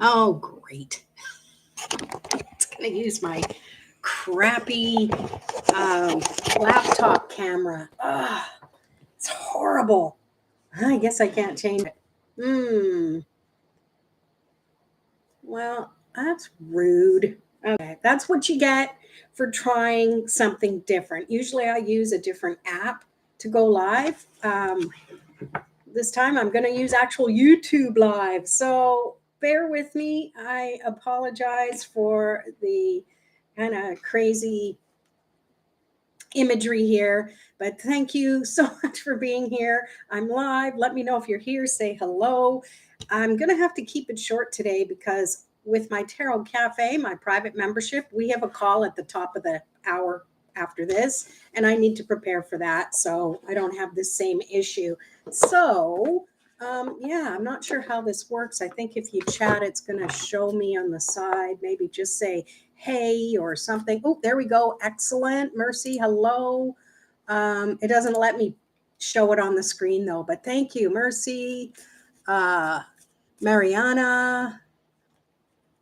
Oh, great. It's going to use my crappy um, laptop camera. Ugh, it's horrible. I guess I can't change it. Well, that's rude. Okay, that's what you get for trying something different. Usually I use a different app to go live. This time I'm going to use actual YouTube live. So bear with me. I apologize for the kind of crazy imagery here, but thank you so much for being here. I'm live. Let me know if you're here. Say hello. I'm going to have to keep it short today because with my Tarot Cafe, my private membership, we have a call at the top of the hour after this, and I need to prepare for that so I don't have the same issue. So, yeah, I'm not sure how this works. I think if you chat, it's going to show me on the side. Maybe just say hey or something. Oh, there we go. Excellent. Mercy, hello. It doesn't let me show it on the screen though, but thank you, Mercy. Mariana,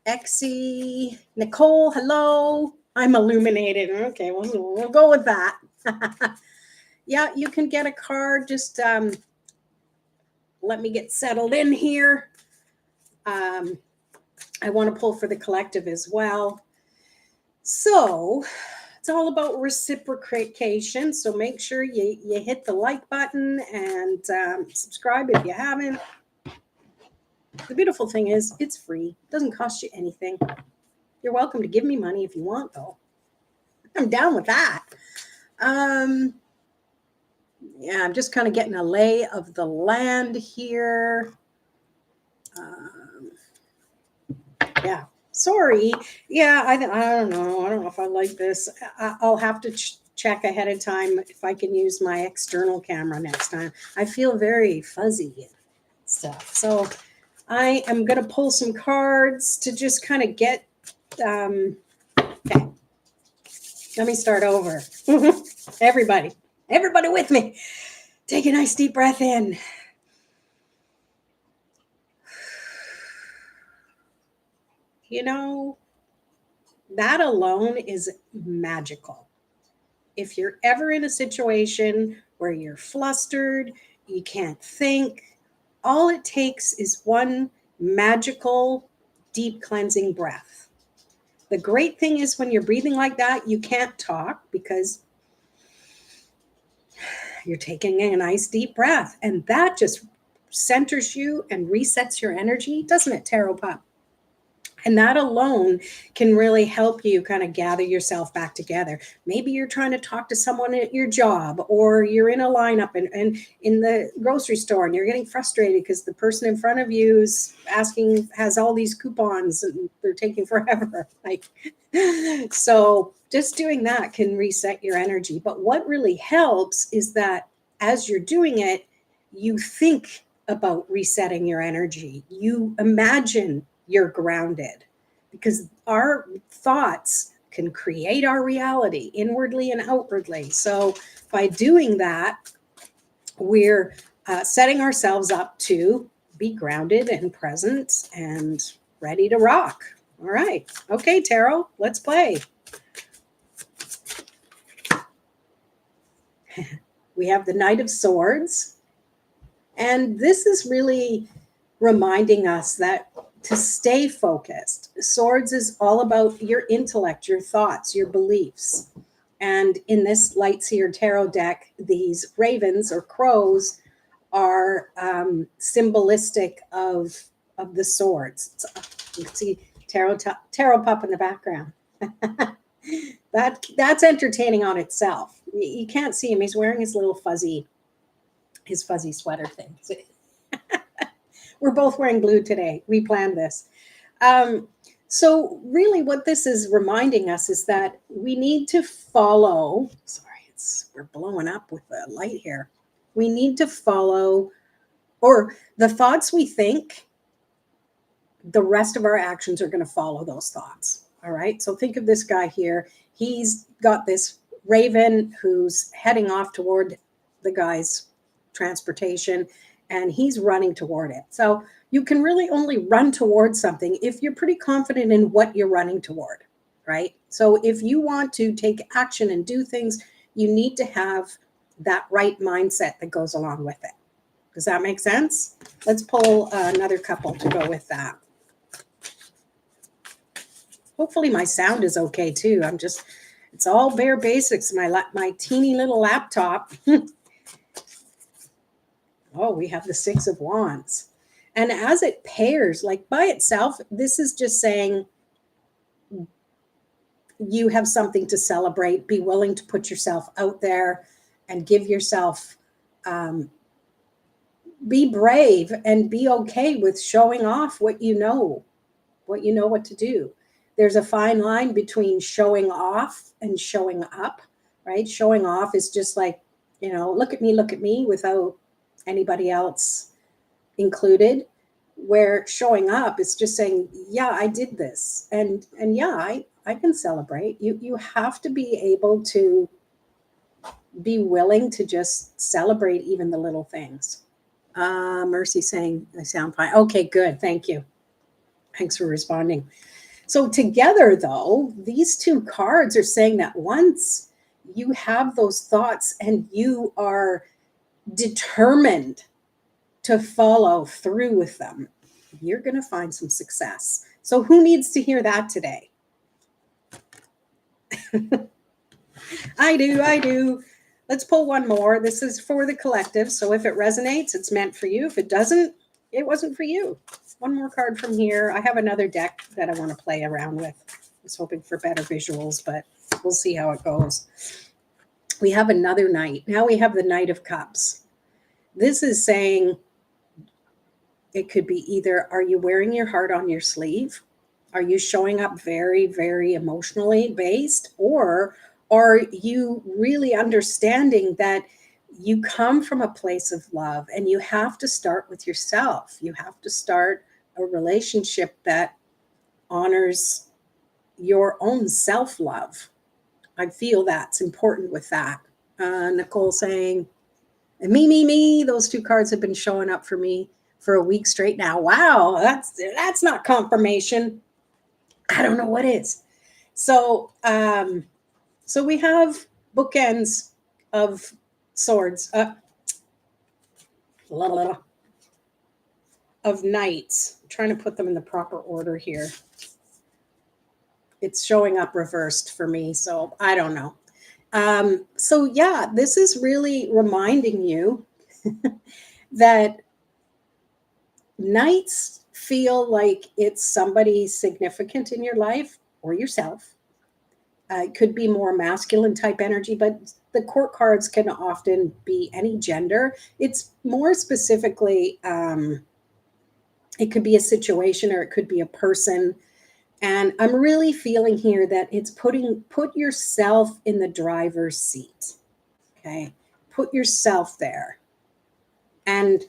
Exy, Nicole, hello. I'm illuminated. Okay, we'll go with that. Yeah, you can get a card. Just let me get settled in here. I want to pull for the collective as well. So it's all about reciprocation. So make sure you hit the like button and subscribe if you haven't. The beautiful thing is it's free. It doesn't cost you anything. You're welcome to give me money if you want, though. I'm down with that. Yeah, I'm just kind of getting a lay of the land here. Yeah. Sorry. Yeah, I don't know. I don't know if I like this. I'll have to check ahead of time if I can use my external camera next time. I feel very fuzzy and stuff. So I am going to pull some cards to just kind of get. Okay. Let me start over. Everybody with me. Take a nice deep breath in. You know, that alone is magical. If you're ever in a situation where you're flustered, you can't think, all it takes is one magical, deep cleansing breath. The great thing is when you're breathing like that, you can't talk because you're taking a nice deep breath. And that just centers you and resets your energy, doesn't it, Tarot Pup? And that alone can really help you kind of gather yourself back together. Maybe you're trying to talk to someone at your job, or you're in a lineup and in the grocery store and you're getting frustrated because the person in front of you is has all these coupons and they're taking forever. So just doing that can reset your energy. But what really helps is that as you're doing it, you think about resetting your energy. You imagine you're grounded, because our thoughts can create our reality inwardly and outwardly. So by doing that, we're setting ourselves up to be grounded and present and ready to rock. All right. Okay, Tarot, let's play. We have the Knight of Swords. And this is really reminding us that to stay focused. Swords is all about your intellect, your thoughts, your beliefs. And in this Lightseer Tarot deck, these ravens or crows are symbolistic of the swords. You can see Tarot Pup in the background. That's entertaining on itself. You can't see him. He's wearing his fuzzy sweater thing. We're both wearing blue today. We planned this. So really what this is reminding us is that we need to follow, we're blowing up with the light here. We need to follow, or the thoughts we think, the rest of our actions are going to follow those thoughts. All right. So think of this guy here. He's got this raven who's heading off toward the guy's transportation. and he's running toward it. So you can really only run towards something if you're pretty confident in what you're running toward, right? So if you want to take action and do things, you need to have that right mindset that goes along with it. Does that make sense? Let's pull another couple to go with that. Hopefully my sound is okay too. It's all bare basics. My teeny little laptop. Oh, we have the Six of Wands. And as it pairs, like by itself, this is just saying you have something to celebrate. Be willing to put yourself out there and give yourself, be brave and be okay with showing off what you know what to do. There's a fine line between showing off and showing up, right? Showing off is just like, look at me without anybody else included. Where showing up is just saying, yeah, I did this. And yeah, I can celebrate. You have to be able to be willing to just celebrate even the little things. Mercy saying I sound fine. Okay, good. Thank you. Thanks for responding. So together, though, these two cards are saying that once you have those thoughts and you are determined to follow through with them, you're going to find some success. So who needs to hear that today? I do. Let's pull one more. This is for the collective. So if it resonates, it's meant for you. If it doesn't, it wasn't for you. One more card from here. I have another deck that I want to play around with. I was hoping for better visuals, but we'll see how it goes. We have another Knight. Now we have the Knight of Cups. This is saying it could be either, are you wearing your heart on your sleeve? Are you showing up very, very emotionally based? Or are you really understanding that you come from a place of love and you have to start with yourself? You have to start a relationship that honors your own self-love. I feel that's important with that. Nicole saying, me, those two cards have been showing up for me for a week straight now. Wow, that's not confirmation. I don't know what is. So we have bookends of swords, of knights. I'm trying to put them in the proper order here. It's showing up reversed for me, so I don't know. So yeah, this is really reminding you that knights feel like it's somebody significant in your life or yourself. It could be more masculine type energy, but the court cards can often be any gender. It's more specifically, it could be a situation or it could be a person. And I'm really feeling here that it's put yourself in the driver's seat. Okay. Put yourself there. And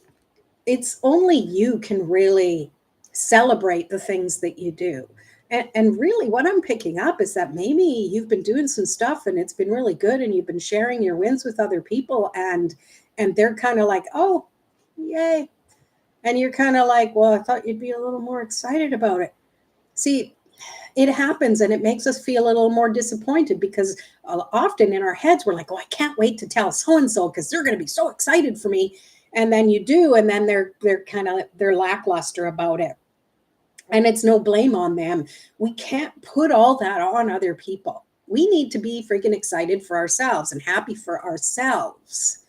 it's only you can really celebrate the things that you do. And really what I'm picking up is that maybe you've been doing some stuff and it's been really good and you've been sharing your wins with other people and they're kind of like, oh, yay. And you're kind of like, well, I thought you'd be a little more excited about it. See, it happens and it makes us feel a little more disappointed because often in our heads, we're like, oh, I can't wait to tell so-and-so because they're going to be so excited for me. And then you do, and then they're lackluster about it. And it's no blame on them. We can't put all that on other people. We need to be freaking excited for ourselves and happy for ourselves.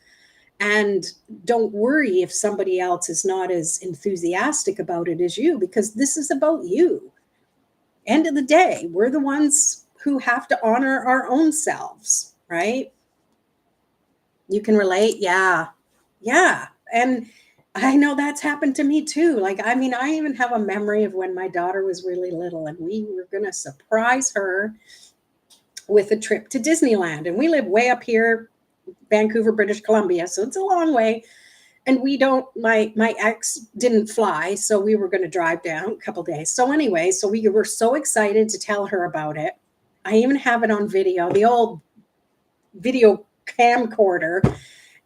And don't worry if somebody else is not as enthusiastic about it as you, because this is about you. End of the day, we're the ones who have to honor our own selves, right? You can relate? Yeah. And I know that's happened to me too. Like, I mean, I even have a memory of when my daughter was really little and we were going to surprise her with a trip to Disneyland. And we live way up here, Vancouver, British Columbia. So it's a long way. And my ex didn't fly. So we were going to drive down a couple days. So anyway, so we were so excited to tell her about it. I even have it on video, the old video camcorder.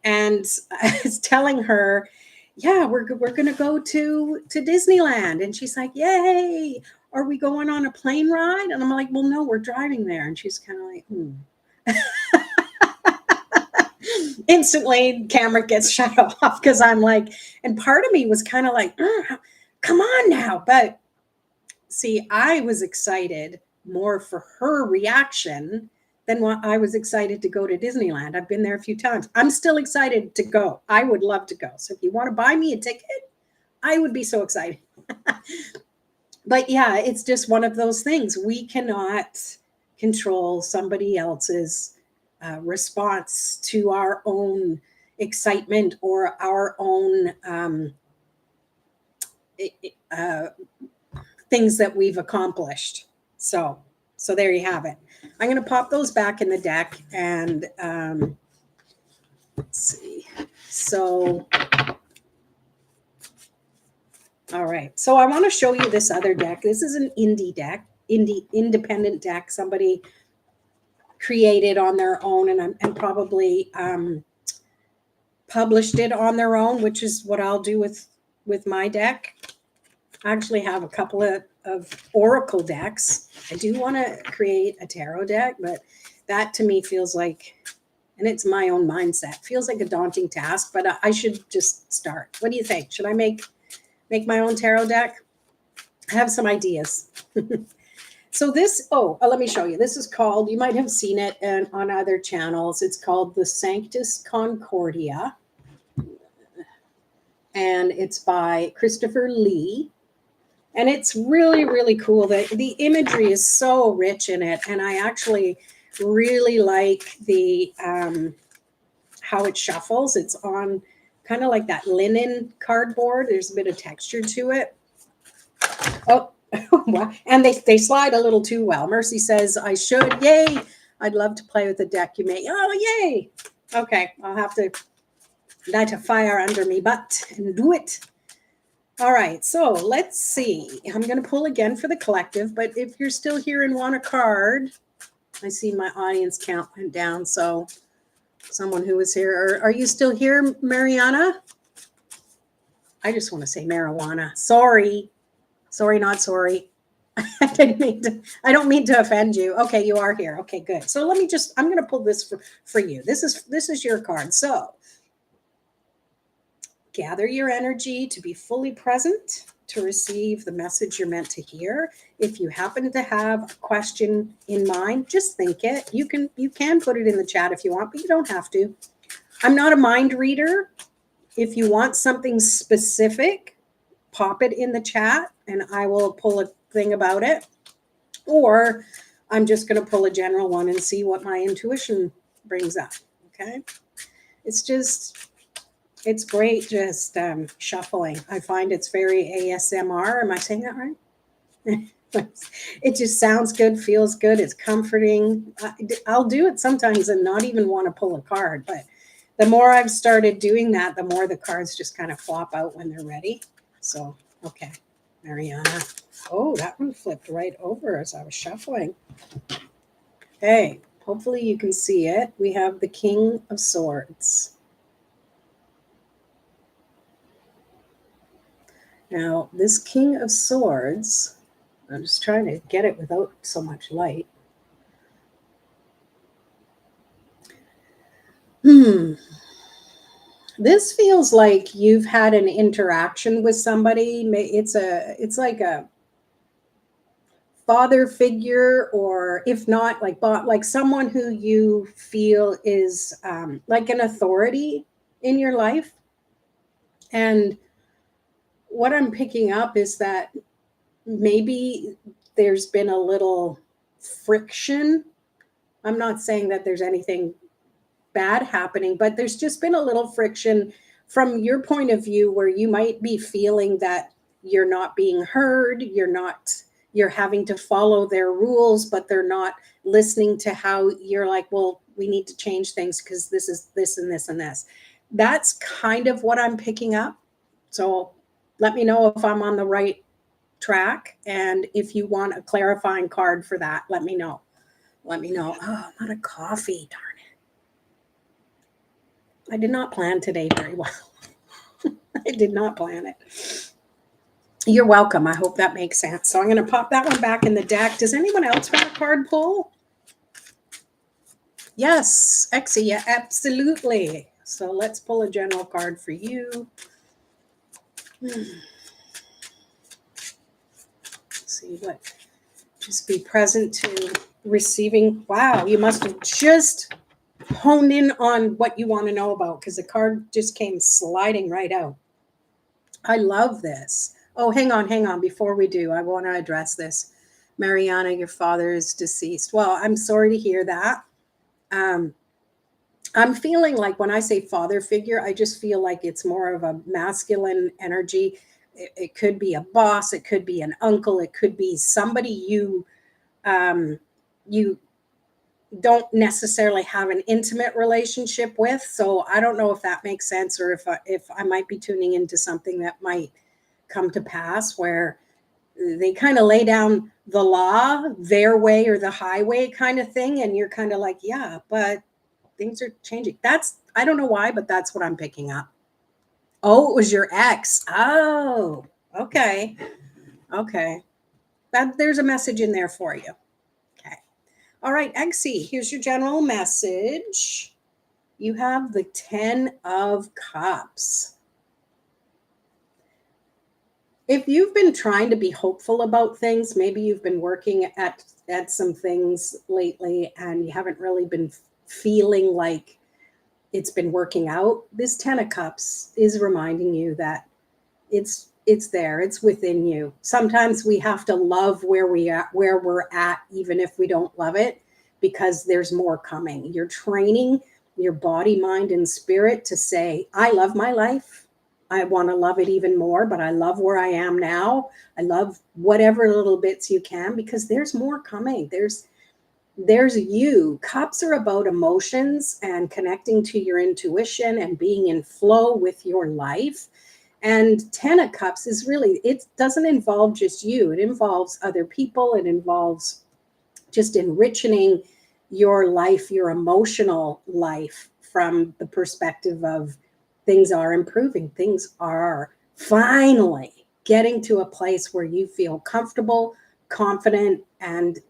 And I was telling her, yeah, we're gonna go to Disneyland. And she's like, yay. Are we going on a plane ride? And I'm like, well, no, we're driving there. And she's kind of like, Instantly, camera gets shut off because I'm like, and part of me was kind of like, come on now. But see, I was excited more for her reaction than what I was excited to go to Disneyland. I've been there a few times. I'm still excited to go. I would love to go. So if you want to buy me a ticket, I would be so excited. But yeah, it's just one of those things. We cannot control somebody else's response to our own excitement or our own uh, things that we've accomplished. So there you have it. I'm going to pop those back in the deck and let's see. So, all right. So I want to show you this other deck. This is an independent deck. Somebody created on their own and probably published it on their own, which is what I'll do with my deck. I actually have a couple of oracle decks. I do want to create a tarot deck, but that to me feels like, and it's my own mindset, feels like a daunting task, but I should just start. What do you think? Should I make my own tarot deck? I have some ideas. So this, let me show you. This is called, you might have seen it on other channels. It's called the Sanctus Concordia. And it's by Christopher Lee. And it's really, really cool. The imagery is so rich in it. And I actually really like the how it shuffles. It's on kind of like that linen cardboard. There's a bit of texture to it. Oh, wow. And they slide a little too well. Mercy says, I should. Yay. I'd love to play with the deck you made. Oh, yay. Okay. I'll have to light a fire under me butt and do it. All right, so let's see. I'm going to pull again for the collective, but if you're still here and want a card, I see my audience count went down, so someone who was here. Are you still here, Mariana? I just want to say marijuana. Sorry. Sorry, not sorry. I don't mean to offend you. Okay, you are here. Okay, good. So I'm going to pull this for you. This is your card. So gather your energy to be fully present to receive the message you're meant to hear. If you happen to have a question in mind, just think it. You can put it in the chat if you want, but you don't have to. I'm not a mind reader. If you want something specific, pop it in the chat and I will pull a thing about it. Or I'm just going to pull a general one and see what my intuition brings up. Okay. It's great just shuffling. I find it's very ASMR. Am I saying that right? It just sounds good, feels good. It's comforting. I'll do it sometimes and not even want to pull a card. But the more I've started doing that, the more the cards just kind of flop out when they're ready. So, okay, Mariana. Oh, that one flipped right over as I was shuffling. Okay, hopefully you can see it. We have the King of Swords. Now, this King of Swords, I'm just trying to get it without so much light. This feels like you've had an interaction with somebody. It's like a father figure, or if not, like someone who you feel is like an authority in your life. And what I'm picking up is that maybe there's been a little friction. I'm not saying that there's anything bad happening, but there's just been a little friction from your point of view where you might be feeling that you're not being heard, you're having to follow their rules, but they're not listening to how you're like, well, we need to change things because this is this and this and this. That's kind of what I'm picking up. So let me know if I'm on the right track. And if you want a clarifying card for that, let me know. Let me know. Oh, not a coffee. Darn it. I did not plan today very well. I did not plan it. You're welcome. I hope that makes sense. So I'm going to pop that one back in the deck. Does anyone else want a card pull? Yes, Exie, yeah, absolutely. So let's pull a general card for you. Let's see what, just be present to receiving. Wow, you must have just honed in on what you want to know about, because the card just came sliding right out. I love this. Oh, hang on. Before we do, I want to address this. Mariana, your father is deceased. Well, I'm sorry to hear that. I'm feeling like when I say father figure, I just feel like it's more of a masculine energy. It could be a boss, it could be an uncle, it could be somebody you don't necessarily have an intimate relationship with. So I don't know if that makes sense, or if I might be tuning into something that might come to pass where they kind of lay down the law their way or the highway kind of thing, and you're kind of like, yeah, but things are changing. I don't know why, but that's what I'm picking up. Oh, it was your ex. Oh, okay. There's a message in there for you. Okay. All right, Exie, here's your general message. You have the 10 of Cups. If you've been trying to be hopeful about things, maybe you've been working at some things lately and you haven't really been feeling like it's been working out, this 10 of Cups is reminding you that it's there, it's within you. Sometimes we have to love where we're at, even if we don't love it, because there's more coming. You're training your body, mind, and spirit to say, I love my life. I want to love it even more, but I love where I am now. I love whatever little bits you can, because there's more coming. There's you. Cups are about emotions and connecting to your intuition and being in flow with your life. And 10 of Cups is really, it doesn't involve just you. It involves other people. It involves just enriching your life, your emotional life, from the perspective of things are improving. Things are finally getting to a place where you feel comfortable, confident, and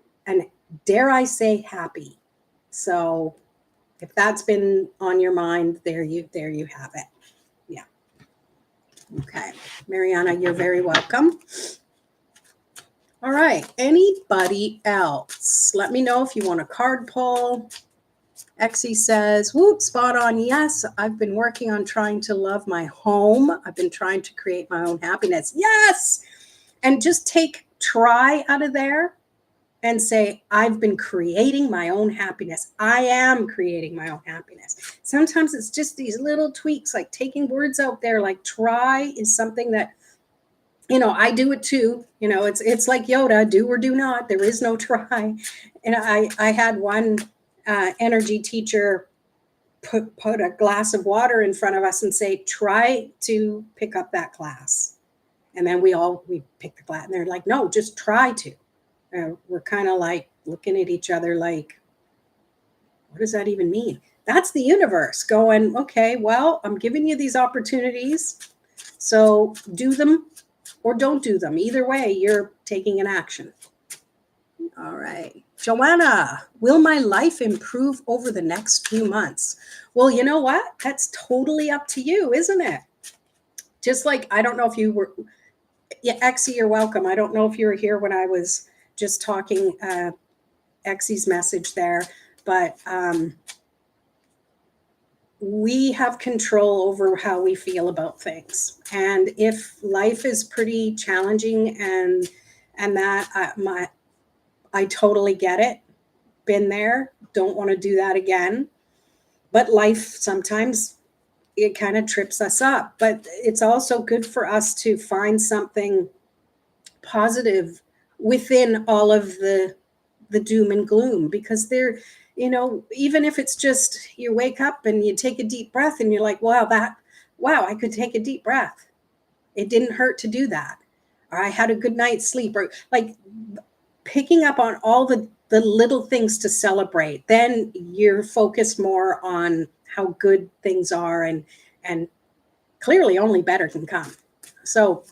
dare I say, happy. So if that's been on your mind, there you have it. Yeah. Okay. Mariana, you're very welcome. All right. Anybody else? Let me know if you want a card pull. Exie says, whoop, spot on. Yes, I've been working on trying to love my home. I've been trying to create my own happiness. Yes. And just take try out of there and say, I've been creating my own happiness. I am creating my own happiness. Sometimes it's just these little tweaks, like taking words out there, like try is something that, I do it too. It's like Yoda, do or do not. There is no try. And I had one energy teacher put a glass of water in front of us and say, try to pick up that glass. And then we pick the glass, and they're like, no, just try to. We're kind of like looking at each other like, what does that even mean? That's the universe going, okay, well, I'm giving you these opportunities. So do them or don't do them. Either way, you're taking an action. All right. Joanna, will my life improve over the next few months? Well, you know what? That's totally up to you, isn't it? Just like, I don't know if you were, yeah, Exie, you're welcome. I don't know if you were here when I was just talking Exie's message there, but we have control over how we feel about things. And if life is pretty challenging and that I totally get it, been there, don't want to do that again. But life sometimes it kind of trips us up, but it's also good for us to find something positive within all of the doom and gloom, because even if it's just you wake up and you take a deep breath and you're like, wow, I could take a deep breath. It didn't hurt to do that. Or I had a good night's sleep, or like picking up on all the little things to celebrate. Then you're focused more on how good things are and clearly only better can come. So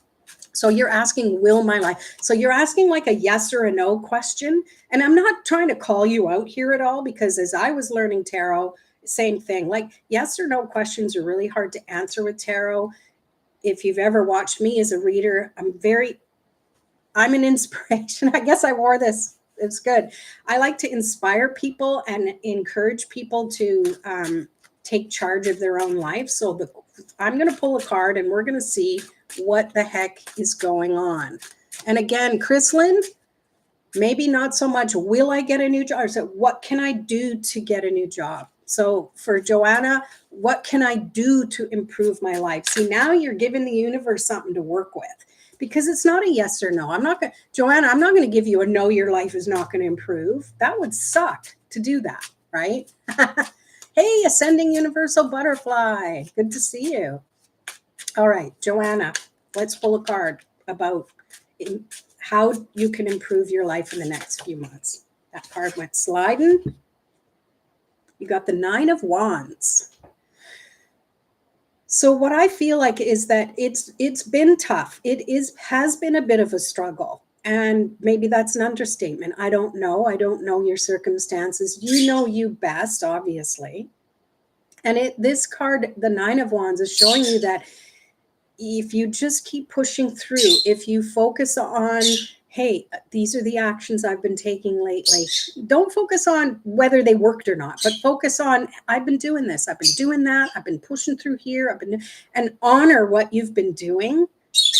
you're asking, will my life? So you're asking like a yes or a no question. And I'm not trying to call you out here at all, because as I was learning tarot, same thing, like yes or no questions are really hard to answer with tarot. If you've ever watched me as a reader, I'm an inspiration. I guess I wore this. It's good. I like to inspire people and encourage people to take charge of their own life. So I'm going to pull a card and we're going to see what the heck is going on. And again, Chrislyn, maybe not so much will I get a new job, so what can I do to get a new job? So for Joanna, what can I do to improve my life? See, now you're giving the universe something to work with, because it's not a yes or no. Joanna, I'm not going to give you a no, your life is not going to improve. That would suck to do that, right? Hey, Ascending Universal Butterfly. Good to see you. All right, Joanna, let's pull a card about how you can improve your life in the next few months. That card went sliding. You got the 9 of Wands. So what I feel like is that it's been tough. Has been a bit of a struggle. And maybe that's an understatement. I don't know. I don't know your circumstances. You know you best, obviously. And this card, the 9 of Wands, is showing you that if you just keep pushing through, if you focus on, hey, these are the actions I've been taking lately. Don't focus on whether they worked or not, but focus on, I've been doing this, I've been doing that, I've been pushing through here, and honor what you've been doing,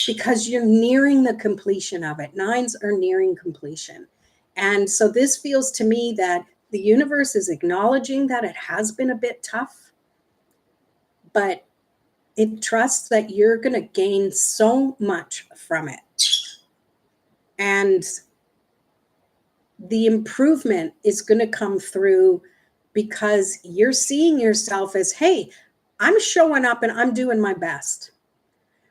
because you're nearing the completion of it. 9s are nearing completion. And so this feels to me that the universe is acknowledging that it has been a bit tough, but it trusts that you're going to gain so much from it. And the improvement is going to come through because you're seeing yourself as, hey, I'm showing up and I'm doing my best.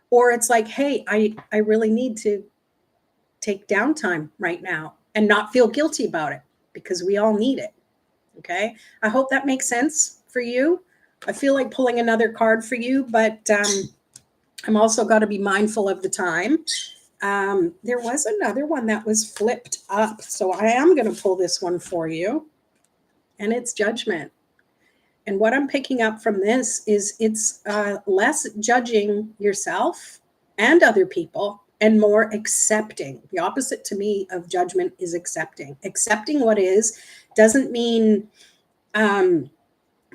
Or it's like, hey, I really need to take downtime right now and not feel guilty about it, because we all need it. Okay. I hope that makes sense for you. I feel like pulling another card for you, but I'm also got to be mindful of the time. There was another one that was flipped up, so I am going to pull this one for you, and it's Judgment. And what I'm picking up from this is it's less judging yourself and other people and more accepting. The opposite to me of judgment is accepting. Accepting what is doesn't mean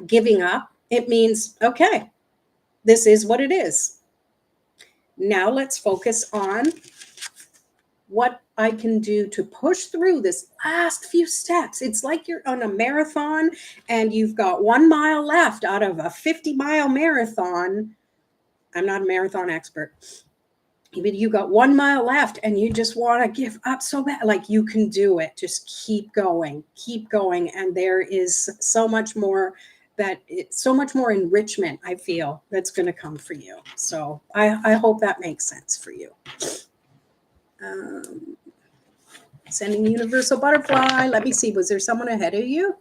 giving up. It means, okay, this is what it is. Now let's focus on what I can do to push through this last few steps. It's like you're on a marathon and you've got 1 mile left out of a 50-mile marathon. I'm not a marathon expert. Even you got 1 mile left and you just want to give up so bad. Like, you can do it. Just keep going. And there is so much more enrichment, I feel, that's going to come for you. So I hope that makes sense for you. Sending Universal Butterfly. Let me see. Was there someone ahead of you?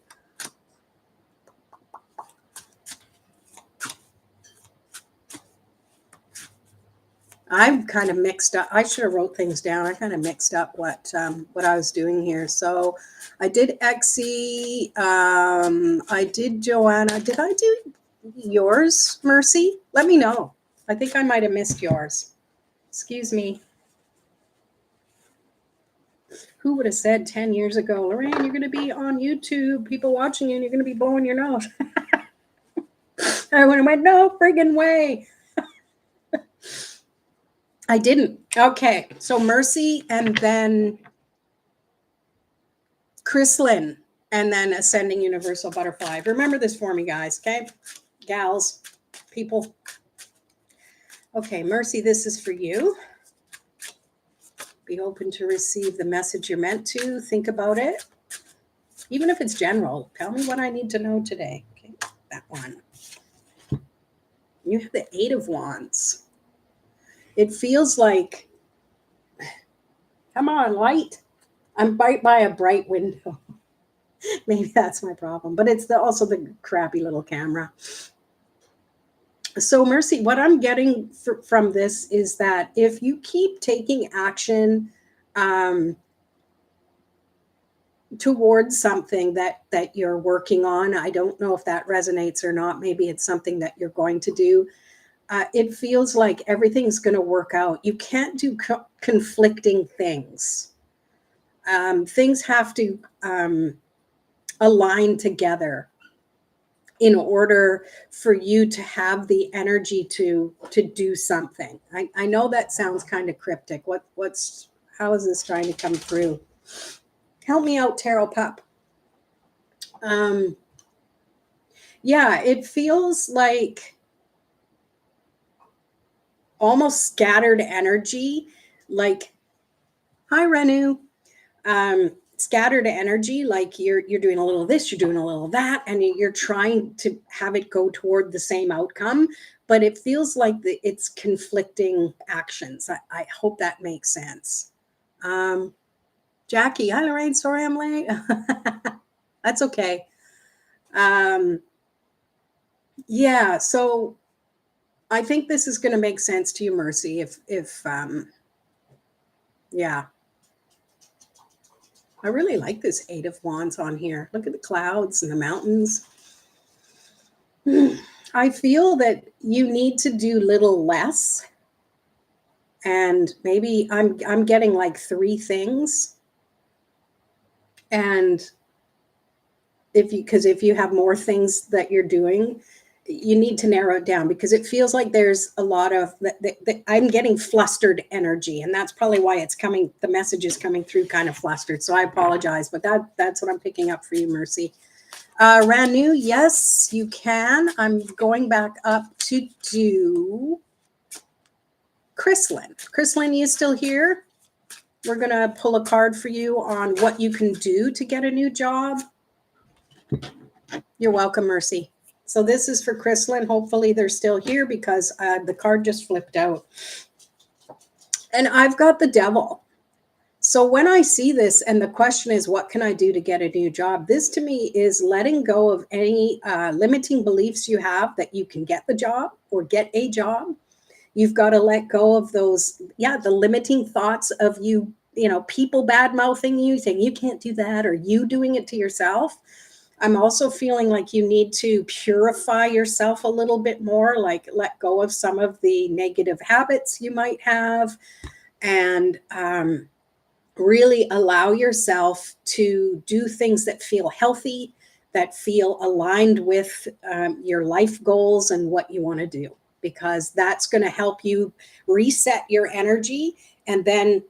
I'm kind of mixed up. I should have wrote things down. I kind of mixed up what I was doing here. So I did Exie. I did Joanna. Did I do yours, Mercy? Let me know. I think I might have missed yours. Excuse me. Who would have said 10 years ago, Lorraine, you're going to be on YouTube, people watching you, and you're going to be blowing your nose? I would have went, no friggin' way. I didn't. Okay, so Mercy, and then Chrislyn, and then Ascending Universal Butterfly. Remember this for me, guys, okay? Gals, people. Okay, Mercy, this is for you. Be open to receive the message you're meant to. Think about it. Even if it's general, tell me what I need to know today. Okay, that one. You have the 8 of Wands. It feels like, come on, light. I'm right by a bright window. Maybe that's my problem, but it's also the crappy little camera. So Mercy, what I'm getting from this is that if you keep taking action, um, towards something that you're working on, I don't know if that resonates or not. Maybe it's something that you're going to do. It feels like everything's going to work out. You can't do conflicting things. Things have to align together in order for you to have the energy to do something. I know that sounds kind of cryptic. What's how is this trying to come through? Help me out, Tarot Pup. Yeah, it feels like almost scattered energy. Like, hi Renu. Scattered energy, like you're doing a little of this, you're doing a little of that, and you're trying to have it go toward the same outcome, but it feels like it's conflicting actions. I hope that makes sense. Jackie, hi Lorraine, sorry I'm late. That's okay. Yeah, so I think this is going to make sense to you, Mercy, if yeah. I really like this Eight of Wands on here. Look at the clouds and the mountains. I feel that you need to do little less. And maybe I'm getting like 3 things. And if you have more things that you're doing, you need to narrow it down, because it feels like there's a lot of I'm getting flustered energy, and that's probably why it's coming. The message is coming through kind of flustered. So I apologize, but that's what I'm picking up for you, Mercy. Ranu, yes, you can. I'm going back up to do Chryslyn. Chryslyn, you still here? We're going to pull a card for you on what you can do to get a new job. You're welcome, Mercy. So this is for Chryslyn. Hopefully they're still here, because the card just flipped out. And I've got the Devil. So when I see this, and the question is, what can I do to get a new job? This to me is letting go of any limiting beliefs you have that you can get the job or get a job. You've got to let go of those, the limiting thoughts of people bad mouthing you, saying you can't do that, or you doing it to yourself. I'm also feeling like you need to purify yourself a little bit more, like let go of some of the negative habits you might have, and really allow yourself to do things that feel healthy, that feel aligned with your life goals and what you want to do, because that's going to help you reset your energy. And then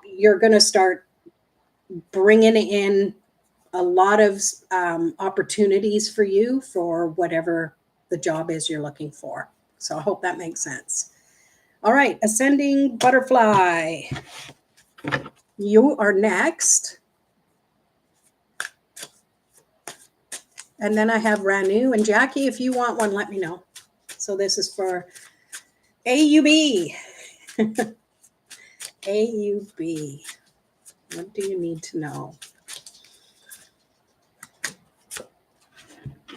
you're going to start bringing in a lot of opportunities for you for whatever the job is you're looking for. So I hope that makes sense. All right, Ascending Butterfly, you are next. And then I have Ranu and Jackie. If you want one, let me know. So this is for AUB. AUB. What do you need to know?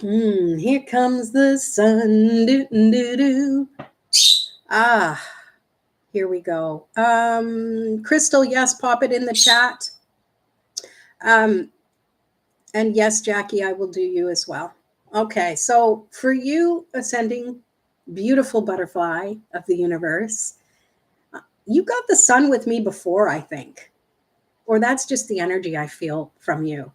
Here comes the sun. Doo, doo, doo. Here we go. Crystal, yes, pop it in the chat. And yes, Jackie, I will do you as well. Okay, so for you, Ascending beautiful butterfly of the universe, you got the sun with me before, I think. Or that's just the energy I feel from you.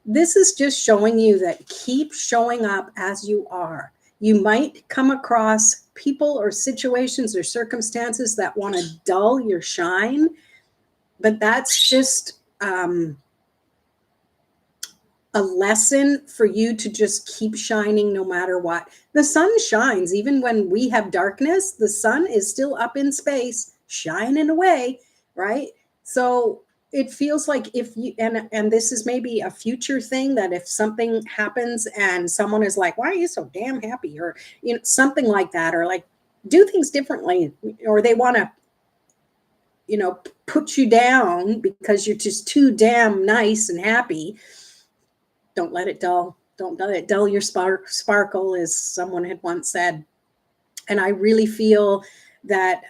This is just showing you that keep showing up as you are. You might come across people or situations or circumstances that want to dull your shine, but that's just a lesson for you to just keep shining no matter what. The sun shines even when we have darkness. The sun is still up in space, shining away, right? So it feels like if you, and this is maybe a future thing, that if something happens and someone is like, why are you so damn happy? Or, something like that, or like do things differently, or they want to, put you down because you're just too damn nice and happy. Don't let it dull. Don't let it dull your sparkle, as someone had once said. And I really feel that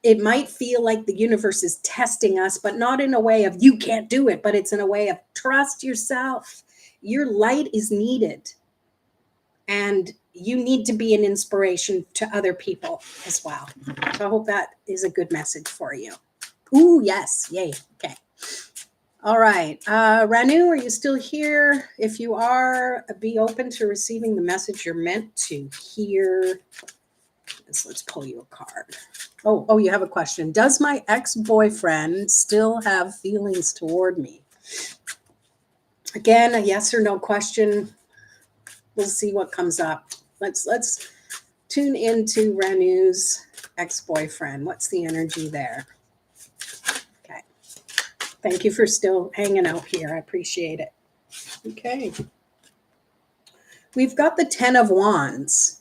it might feel like the universe is testing us, but not in a way of you can't do it, but it's in a way of trust yourself. Your light is needed. And you need to be an inspiration to other people as well. So I hope that is a good message for you. Ooh, yes. Yay. Okay. All right. Ranu, are you still here? If you are, be open to receiving the message you're meant to hear. Let's pull you a card. Oh, you have a question. Does my ex-boyfriend still have feelings toward me? Again, a yes or no question. We'll see what comes up. Let's tune into Ranu's ex-boyfriend. What's the energy there? Okay. Thank you for still hanging out here. I appreciate it. Okay. We've got the 10 of Wands.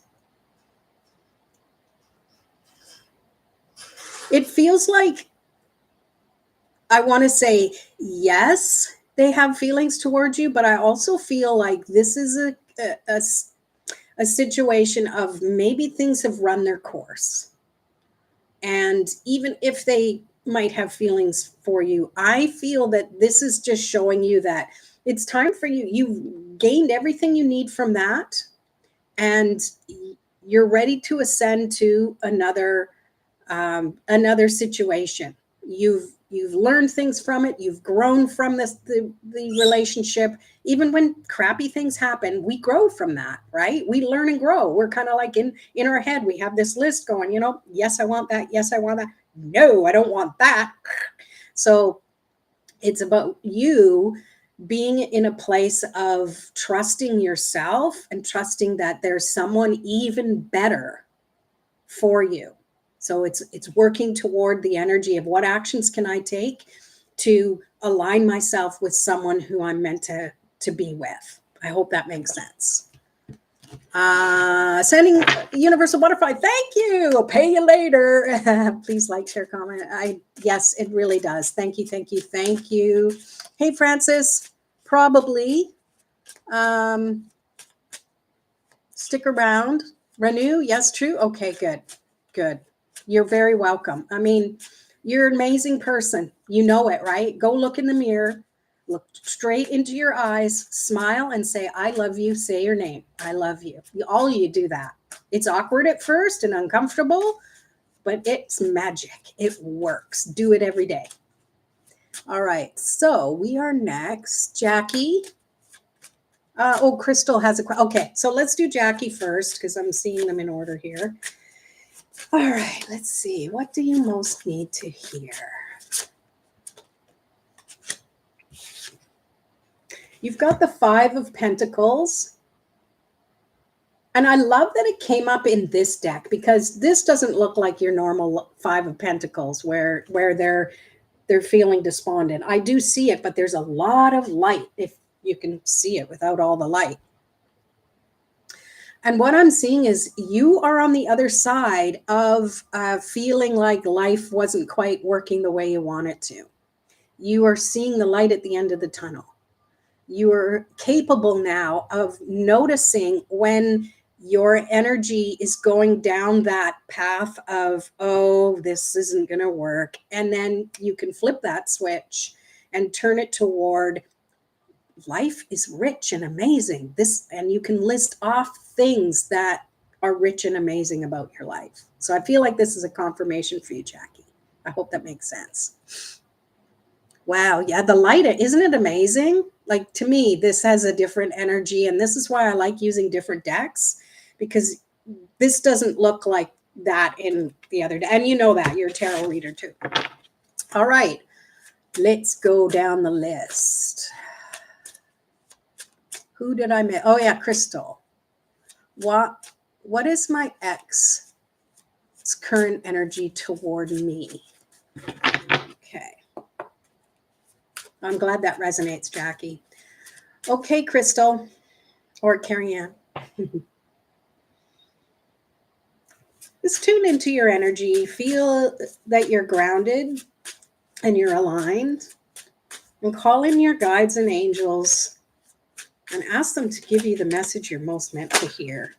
It feels like, I want to say yes, they have feelings towards you, but I also feel like this is a situation of maybe things have run their course. And even if they might have feelings for you, I feel that this is just showing you that it's time for you. You've gained everything you need from that, and you're ready to ascend to another situation. You've learned things from it. You've grown from the relationship. Even when crappy things happen, we grow from that, right? We learn and grow. We're kind of like in our head, we have this list going, yes, I want that. Yes, I want that. No, I don't want that. So it's about you being in a place of trusting yourself and trusting that there's someone even better for you. So it's working toward the energy of what actions can I take to align myself with someone who I'm meant to be with. I hope that makes sense. Sending Universal Butterfly. Thank you. I'll pay you later. Please like, share, comment. Yes, it really does. Thank you. Thank you. Thank you. Hey, Francis, probably stick around. Renew. Yes, true. Okay, good. Good. You're very welcome. I mean, you're an amazing person. You know it, right? Go look in the mirror, look straight into your eyes, smile and say, I love you. Say your name. I love you. All of you do that. It's awkward at first and uncomfortable, but it's magic. It works. Do it every day. All right. So we are next. Jackie. Crystal has a question. Okay. So let's do Jackie first because I'm seeing them in order here. All right, let's see. What do you most need to hear? You've got the 5 of Pentacles. And I love that it came up in this deck because this doesn't look like your normal 5 of Pentacles where they're feeling despondent. I do see it, but there's a lot of light if you can see it without all the light. And what I'm seeing is you are on the other side of feeling like life wasn't quite working the way you want it to. You are seeing the light at the end of the tunnel. You are capable now of noticing when your energy is going down that path of, oh, this isn't going to work. And then you can flip that switch and turn it toward life is rich and amazing. And you can list off things that are rich and amazing about your life. So I feel like this is a confirmation for you, Jackie. I hope that makes sense. Wow. Yeah. The light, isn't it amazing? Like, to me, this has a different energy. And this is why I like using different decks, because this doesn't look like that in the other deck. And you know that. You're a tarot reader too. All right. Let's go down the list. Who did I miss? Oh, yeah, Crystal. What is my ex's current energy toward me? Okay. I'm glad that resonates, Jackie. Okay, Crystal, or Carrie Ann. Just tune into your energy. Feel that you're grounded and you're aligned. And call in your guides and angels and ask them to give you the message you're most meant to hear.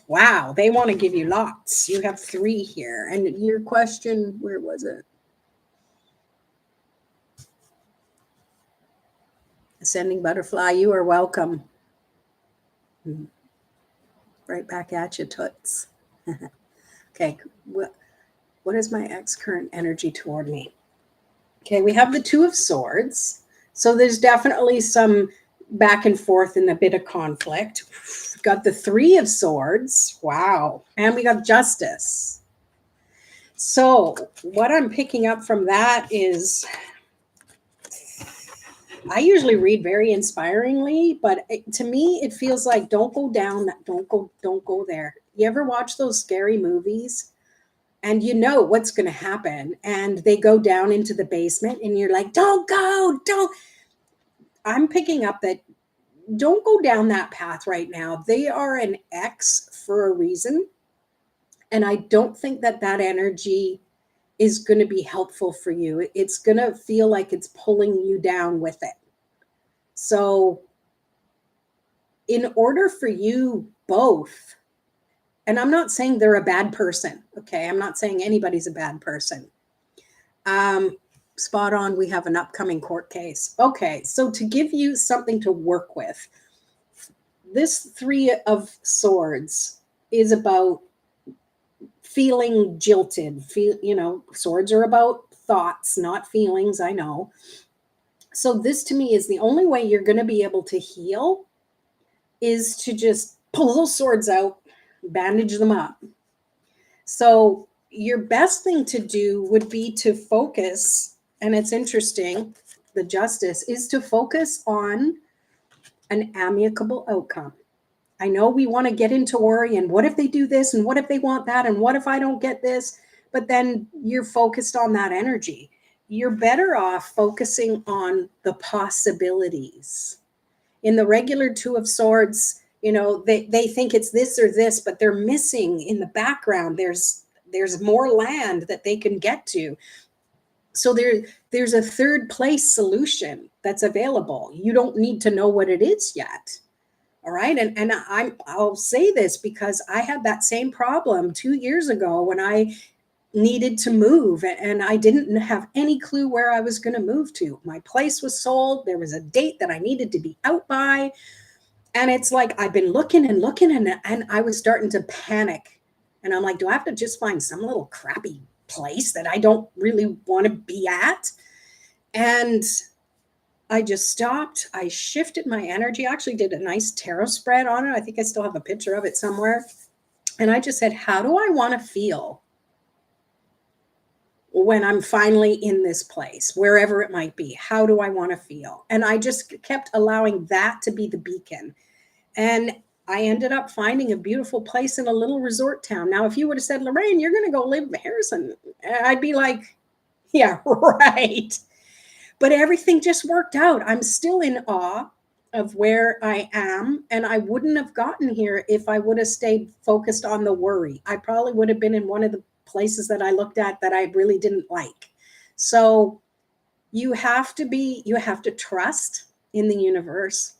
Wow, they want to give you lots. You have 3 here. And your question, where was it? Ascending butterfly, you are welcome. Right back at you, toots. Okay, what is my ex current energy toward me? Okay, we have the 2 of Swords. So there's definitely some back and forth and a bit of conflict. We've got the 3 of Swords. Wow. And we got Justice. So what I'm picking up from that is I usually read very inspiringly, but to me, it feels like don't go down, don't go there. You ever watch those scary movies and you know what's going to happen and they go down into the basement and you're like, don't go, don't. I'm picking up that don't go down that path right now. They are an X for a reason. And I don't think that that energy is going to be helpful for you. It's going to feel like it's pulling you down with it. So in order for you both, and I'm not saying they're a bad person, okay? I'm not saying anybody's a bad person. Spot on, we have an upcoming court case. Okay, so to give you something to work with, this 3 of Swords is about feeling jilted. Swords are about thoughts, not feelings, I know. So this to me is the only way you're going to be able to heal is to just pull those swords out, bandage them up. So your best thing to do would be to focus, and it's interesting, the Justice is to focus on an amicable outcome. I know we want to get into worry and what if they do this and what if they want that and what if I don't get this, but then you're focused on that energy. You're better off focusing on the possibilities. In the regular 2 of Swords, they think it's this or this, but they're missing in the background. There's more land that they can get to. So there's a third place solution that's available. You don't need to know what it is yet. All right. And I'll say this because I had that same problem 2 years ago when I needed to move and I didn't have any clue where I was going to move to. My place was sold. There was a date that I needed to be out by. And it's like, I've been looking and I was starting to panic. And I'm like, do I have to just find some little crappy place that I don't really want to be at? And I just stopped. I shifted my energy. I actually did a nice tarot spread on it. I think I still have a picture of it somewhere. And I just said, how do I want to feel when I'm finally in this place, wherever it might be? How do I want to feel? And I just kept allowing that to be the beacon. And I ended up finding a beautiful place in a little resort town. Now, if you would have said, Lorraine, you're going to go live in Harrison, I'd be like, yeah, right. But everything just worked out. I'm still in awe of where I am. And I wouldn't have gotten here if I would have stayed focused on the worry. I probably would have been in one of the places that I looked at that I really didn't like. So you have to trust in the universe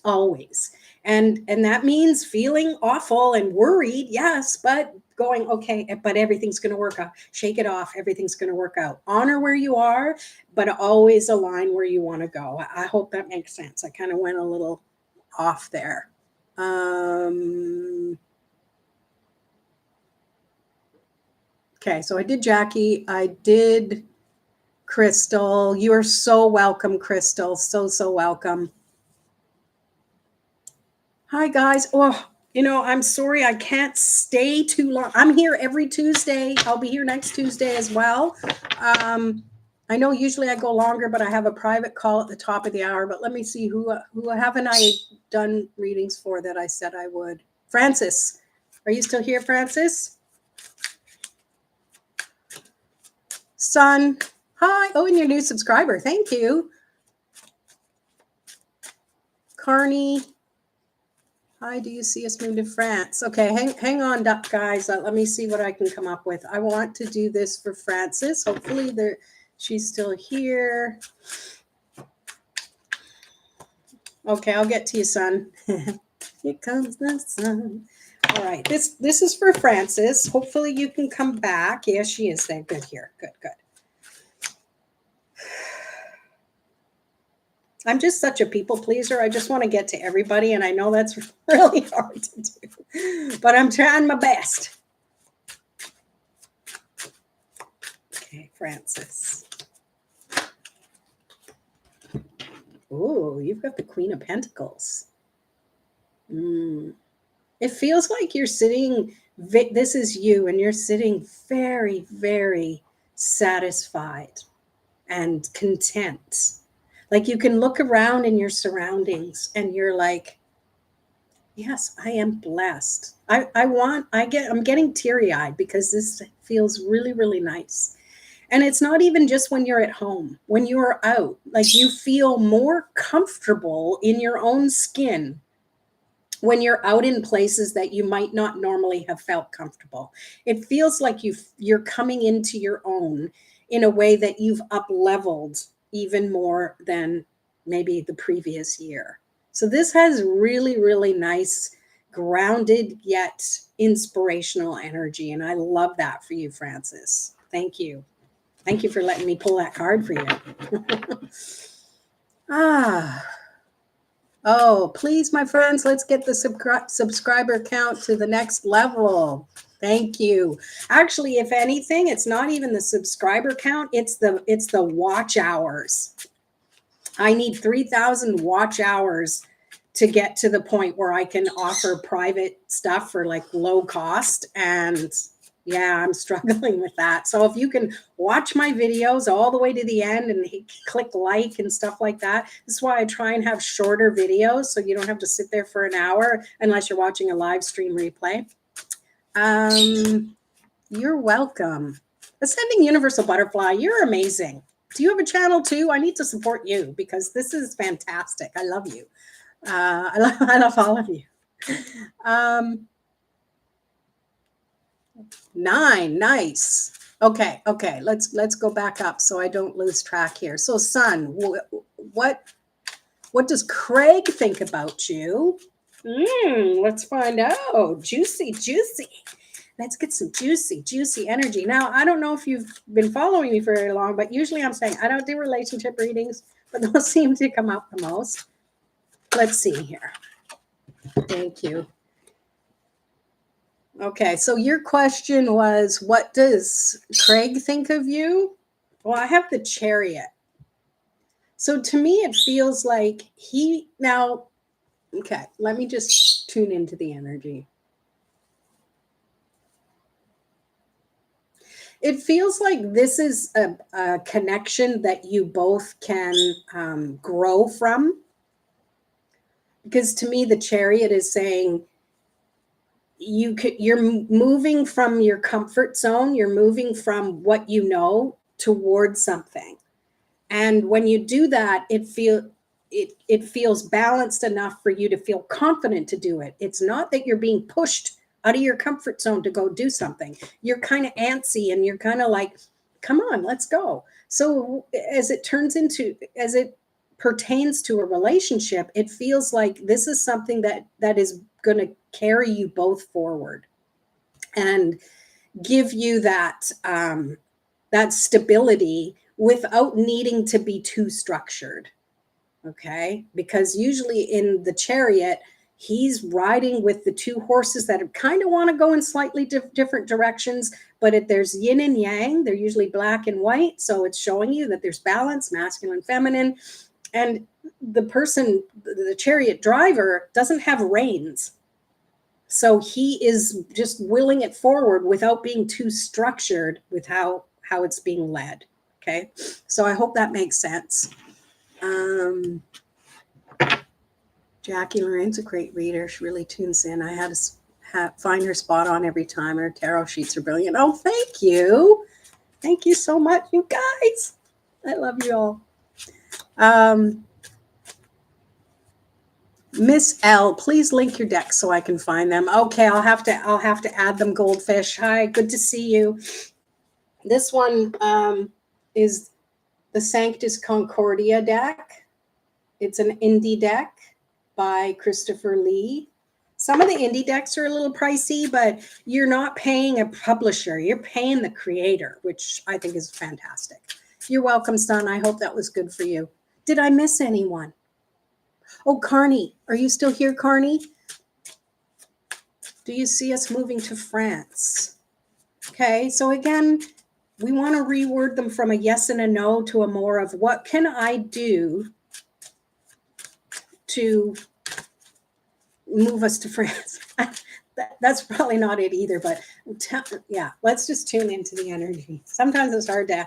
always. And that means feeling awful and worried, yes, but going, okay, but everything's going to work out. Shake it off. Everything's going to work out. Honor where you are, but always align where you want to go. I hope that makes sense. I kind of went a little off there. Okay, so I did Jackie. I did Crystal. You are so welcome, Crystal. So welcome. Hi, guys. Oh, I'm sorry I can't stay too long. I'm here every Tuesday. I'll be here next Tuesday as well. I know usually I go longer, but I have a private call at the top of the hour. But let me see who haven't I done readings for that I said I would. Francis, are you still here, Francis? Son, hi. Oh, and your new subscriber. Thank you. Carney. Hi, do you see us move to France? Okay, hang on, guys. Let me see what I can come up with. I want to do this for Francis. Hopefully she's still here. Okay, I'll get to you, son. Here comes the sun. All right, this is for Frances. Hopefully you can come back. Yes, she is there. Good here. Good, good. I'm just such a people pleaser. I just want to get to everybody, and I know that's really hard to do, but I'm trying my best. Okay, Frances. Oh, you've got the Queen of Pentacles. It feels like you're sitting, this is you, and you're sitting very, very satisfied and content. Like you can look around in your surroundings and you're like, yes, I am blessed. I'm getting teary-eyed because this feels really, really nice. And it's not even just when you're at home, when you're out, like you feel more comfortable in your own skin when you're out in places that you might not normally have felt comfortable. It feels like you're coming into your own in a way that you've up-leveled even more than maybe the previous year. So this has really, really nice, grounded yet inspirational energy. And I love that for you, Frances. Thank you. Thank you for letting me pull that card for you. Oh, please, my friends, let's get the subscriber count to the next level. Thank you. Actually, if anything, it's not even the subscriber count, it's the watch hours. I need 3,000 watch hours to get to the point where I can offer private stuff for like low cost. And yeah, I'm struggling with that. So if you can watch my videos all the way to the end and click like and stuff like that, this is why I try and have shorter videos so you don't have to sit there for an hour unless you're watching a live stream replay. You're welcome. Ascending Universal Butterfly, you're amazing. Do you have a channel too? I need to support you because this is fantastic. I love you. I love all of you. 9, nice. Okay, let's go back up so I don't lose track here. So Sun, what does Craig think about you? Let's find out. Juicy. Let's get some juicy energy. Now, I don't know if you've been following me for very long, but usually I'm saying I don't do relationship readings, but those seem to come out the most. Let's see here. Thank you. Okay, so your question was, what does Craig think of you? Well, I have the Chariot. So to me, it feels like okay, let me just tune into the energy. It feels like this is a connection that you both can grow from. Because to me, the Chariot is saying, you're moving from your comfort zone, you're moving from what you know towards something. And when you do that, it feels balanced enough for you to feel confident to do it. It's not that you're being pushed out of your comfort zone to go do something. You're kind of antsy and you're kind of like, come on, let's go. So as it pertains to a relationship, it feels like this is something that is going to carry you both forward and give you that stability without needing to be too structured. Okay, because usually in the Chariot, he's riding with the two horses that kind of want to go in slightly different directions, but if there's yin and yang, they're usually black and white, so it's showing you that there's balance, masculine, feminine. And the Chariot driver doesn't have reins. So he is just willing it forward without being too structured with how it's being led. Okay. So I hope that makes sense. Jackie Lorraine's a great reader. She really tunes in. I had to find her spot on every time. Her tarot sheets are brilliant. Oh, thank you. Thank you so much, you guys. I love you all. Miss L, please link your deck so I can find them. Okay, I'll have to add them, Goldfish. Hi, good to see you. This one is the Sanctus Concordia deck. It's an indie deck by Christopher Lee. Some of the indie decks are a little pricey, but you're not paying a publisher. You're paying the creator, which I think is fantastic. You're welcome, son. I hope that was good for you. Did I miss anyone? Oh, Carney. Are you still here, Carney? Do you see us moving to France? Okay, so again, we want to reword them from a yes and a no to a more of what can I do to move us to France? That's probably not it either, but yeah, let's just tune into the energy. Sometimes it's hard to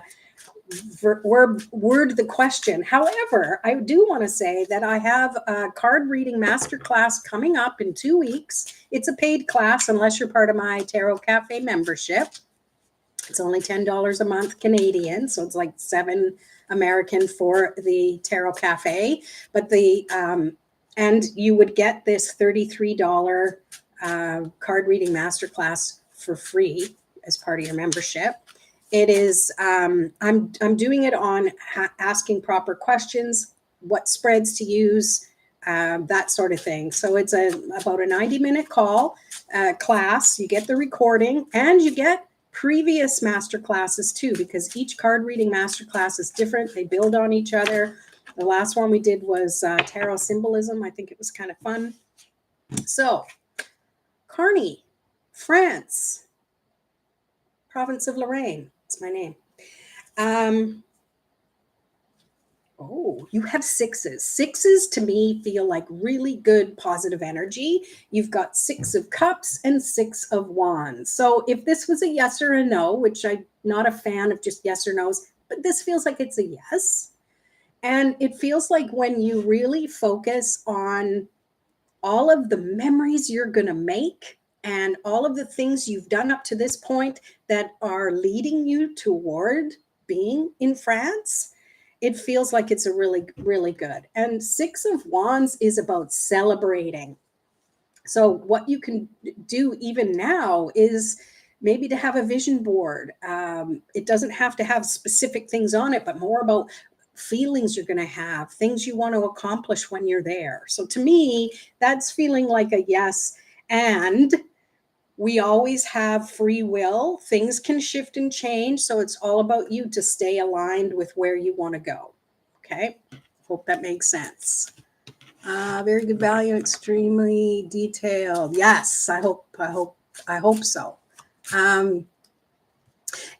word the question. However, I do want to say that I have a card reading masterclass coming up in 2 weeks. It's a paid class unless you're part of my Tarot Cafe membership. It's only $10 a month Canadian, so it's like $7 American for the Tarot Cafe. But and you would get this $33 card reading masterclass for free as part of your membership. It is I'm doing it on asking proper questions, what spreads to use, that sort of thing. So it's about a 90-minute call class. You get the recording and you get previous master classes too, because each card reading master class is different. They build on each other. The last one we did was tarot symbolism. I think it was kind of fun. So, Carney, France, province of Lorraine. It's my name. Oh, you have sixes. Sixes to me feel like really good positive energy. You've got 6 of cups and 6 of wands. So if this was a yes or a no, which I'm not a fan of just yes or no's, but this feels like it's a yes. And it feels like when you really focus on all of the memories you're going to make and all of the things you've done up to this point that are leading you toward being in France, it feels like it's a really, really good. And 6 of wands is about celebrating. So what you can do even now is maybe to have a vision board. It doesn't have to have specific things on it, but more about feelings you're going to have, things you want to accomplish when you're there. So to me, that's feeling like a yes. And we always have free will. Things can shift and change. So it's all about you to stay aligned with where you want to go. Okay. Hope that makes sense. Very good value, extremely detailed. Yes, I hope so.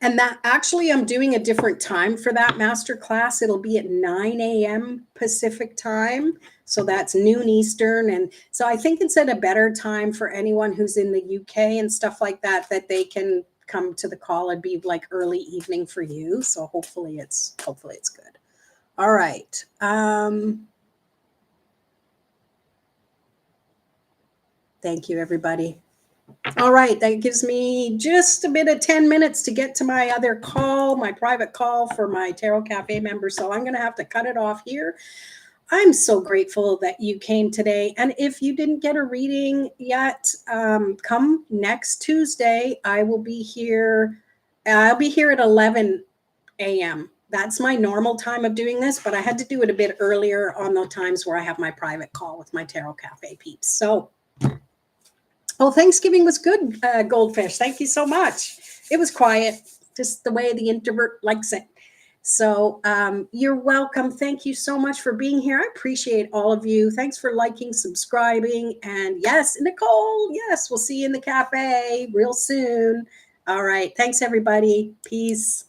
And that actually, I'm doing a different time for that master class. It'll be at 9 a.m. Pacific time. So that's noon Eastern. And so I think it's at a better time for anyone who's in the UK and stuff like that, that they can come to the call. It'd be like early evening for you. So hopefully it's good. All right. Thank you, everybody. All right, that gives me just a bit of 10 minutes to get to my other call, my private call for my Tarot Cafe members. So I'm going to have to cut it off here. I'm so grateful that you came today. And if you didn't get a reading yet, come next Tuesday. I will be here. I'll be here at 11 a.m. That's my normal time of doing this, but I had to do it a bit earlier on the times where I have my private call with my Tarot Cafe peeps. So, oh, Thanksgiving was good, Goldfish. Thank you so much. It was quiet, just the way the introvert likes it. So you're welcome. Thank you so much for being here. I appreciate all of you. Thanks for liking, subscribing. And yes, Nicole, yes, we'll see you in the cafe real soon. All right. Thanks, everybody. Peace.